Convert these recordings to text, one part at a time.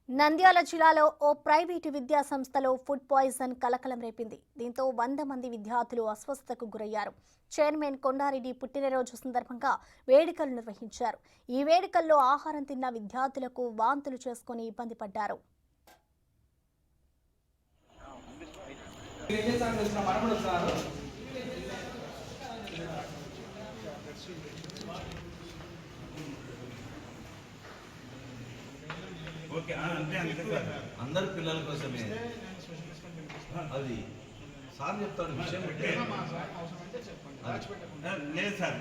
నంద్యాల జిల్లాలో ఓ ప్రైవేటు విద్యా సంస్థలో ఫుడ్ పాయిజన్ కలకలం రేపింది. దీంతో 100 మంది విద్యార్థులు అస్వస్థతకు గురయ్యారు. చైర్మన్ కొండారెడ్డి పుట్టినరోజు సందర్భంగా వేడుకలు నిర్వహించారు. ఈ వేడుకల్లో ఆహారం తిన్న విద్యార్థులకు వాంతులు చేసుకుని ఇబ్బంది పడ్డారు. ఓకే అంతే అంతే సార్ అందరి పిల్లల కోసమే అది సార్ చెప్తాడు విషయం లేదు సార్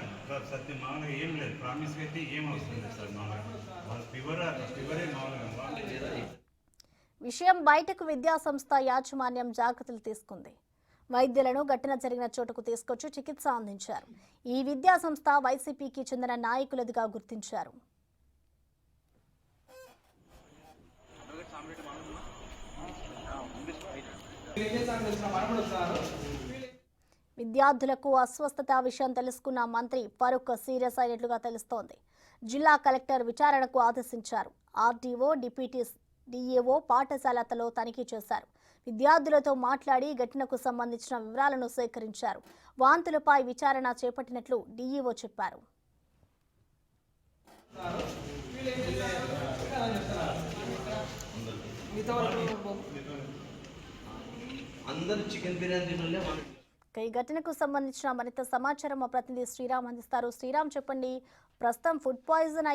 సత్యం మామూలుగా ఏం లేదు ప్రామిస్ అయితే ఏం అవసరం లేదు సార్ మామూలుగా ఫీవరే మామూలుగా. విషయం బయటకు విద్యాసంస్థ యాజమాన్యం జాగ్రత్తలు తీసుకుంది. వైద్యులను ఘటన జరిగిన చోటుకు తీసుకొచ్చి చికిత్స అందించారు. ఈ విద్యాసంస్థ వైసీపీకి చెందిన నాయకులదిగా గుర్తించారు. విద్యార్థులకు అస్వస్థత విషయం తెలుసుకున్న మంత్రి ఫరూక్ సీరియస్ అయినట్లుగా తెలుస్తోంది. జిల్లా కలెక్టర్ విచారణకు ఆదేశించారు. ఆర్డీఓ, డిప్యూటీ డిఏఓ పాఠశాలతో తనిఖీ చేశారు. విద్యార్థులతో మాట్లాడి ఘటనకు సంబంధించిన వివరాలను సేకరించారు. వాంతులపై విచారణ చేపట్టినట్లు డీఈఓ చెప్పారు. అందరూ చికెన్ బిర్యానీ ఈ ఘటనకు సంబంధించిన మరింత సమాచారం మా ప్రతినిధి శ్రీరామ్ అందిస్తారు. శ్రీరామ్, చెప్పండి, ప్రస్తుతం ఫుడ్ పాయిజన్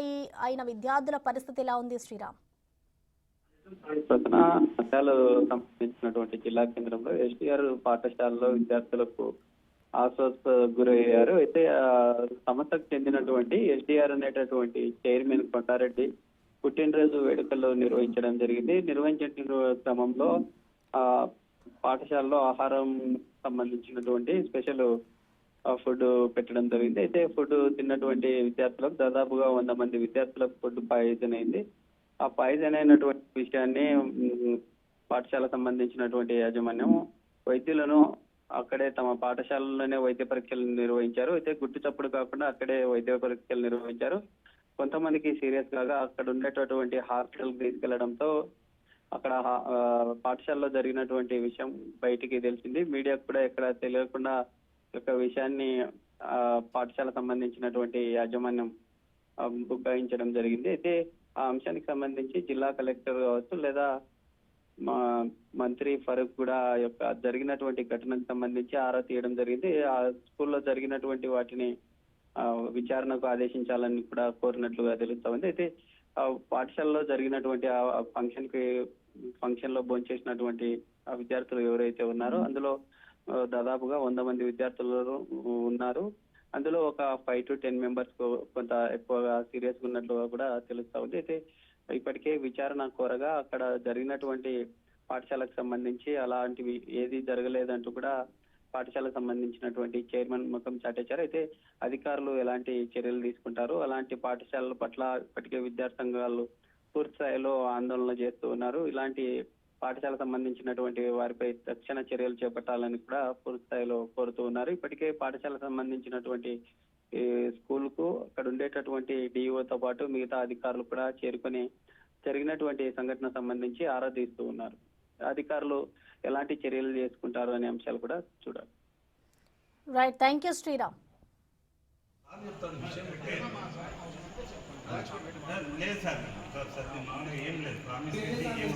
అయిన విద్యార్థుల పరిస్థితి ఎలా ఉంది? శ్రీరామ్, నంద్యాల సంబంధించినటువంటి జిల్లా కేంద్రంలో ఎస్టీఆర్ పాఠశాలలో విద్యార్థులకు అస్వస్థ గురయ్యారు. అయితే సంస్థకు చెందినటువంటి ఎస్టీఆర్ అనేటటువంటి చైర్మన్ కొండారెడ్డి పుట్టినరోజు వేడుకల్లో నిర్వహించడం జరిగింది. నిర్వహించిన క్రమంలో పాఠశాలలో ఆహారం సంబంధించినటువంటి స్పెషల్ ఫుడ్ పెట్టడం జరిగింది. అయితే ఫుడ్ తిన్నటువంటి విద్యార్థులకు దాదాపుగా 100 మంది విద్యార్థులకు ఫుడ్ పాయిజన్ అయింది. ఆ పాయిజన్ అయినటువంటి విషయాన్ని పాఠశాల సంబంధించినటువంటి యాజమాన్యం వైద్యులను అక్కడే తమ పాఠశాలలోనే వైద్య పరీక్షలు నిర్వహించారు. అయితే గుట్టు చప్పుడు కాకుండా అక్కడే వైద్య పరీక్షలు నిర్వహించారు. కొంతమందికి సీరియస్ కాగా అక్కడ ఉండేటటువంటి హాస్పిటల్ తీసుకెళ్లడంతో అక్కడ పాఠశాలలో జరిగినటువంటి విషయం బయటికి తెలిసింది. మీడియాకు కూడా ఎక్కడ తెలియకుండా యొక్క విషయాన్ని పాఠశాల సంబంధించినటువంటి యాజమాన్యం బుకాయించడం జరిగింది. అయితే ఆ అంశానికి సంబంధించి జిల్లా కలెక్టర్ కావచ్చు లేదా మా మంత్రి ఫరూక్ కూడా యొక్క జరిగినటువంటి ఘటనకు సంబంధించి ఆరా తీయడం జరిగింది. ఆ స్కూల్లో జరిగినటువంటి వాటిని విచారణకు ఆదేశించాలని కూడా కోరినట్లుగా తెలుస్తా ఉంది. అయితే పాఠశాలలో జరిగినటువంటి ఫంక్షన్ లో భోంచేసినటువంటి విద్యార్థులు ఎవరైతే ఉన్నారో అందులో దాదాపుగా 100 మంది విద్యార్థులు ఉన్నారు. అందులో ఒక 5 to 10 మెంబర్స్ కొంత ఎక్కువగా సీరియస్ గా ఉన్నట్లుగా కూడా తెలుస్తా ఉంది. అయితే ఇప్పటికే విచారణ కోరగా అక్కడ జరిగినటువంటి పాఠశాలకు సంబంధించి అలాంటివి ఏది జరగలేదంటూ కూడా పాఠశాలకు సంబంధించినటువంటి చైర్మన్ ముఖం చాటేశారు. అయితే అధికారులు ఎలాంటి చర్యలు తీసుకుంటారు, అలాంటి పాఠశాలల పట్ల ఇప్పటికే విద్యార్థి సంఘాలు పూర్తి స్థాయిలో ఆందోళన చేస్తూ ఉన్నారు. ఇలాంటి పాఠశాల సంబంధించినటువంటి వారిపై తక్షణ చర్యలు చేపట్టాలని కూడా పూర్తి స్థాయిలో కోరుతూ ఉన్నారు. ఇప్పటికే పాఠశాల సంబంధించినటువంటి స్కూల్ కు అక్కడ ఉండేటటువంటి డిఈఓతో పాటు మిగతా అధికారులు కూడా చేరుకొని జరిగినటువంటి సంఘటన సంబంధించి ఆరా తీస్తూ ఉన్నారు. అధికారులు ఎలాంటి చర్యలు చేసుకుంటారు అనే అంశాలు కూడా చూడాలి. Right, thank you Sriram. లేదు సార్ సత్యం మామూలుగా ఏం లేదు ప్రామిస్ అయితే ఏం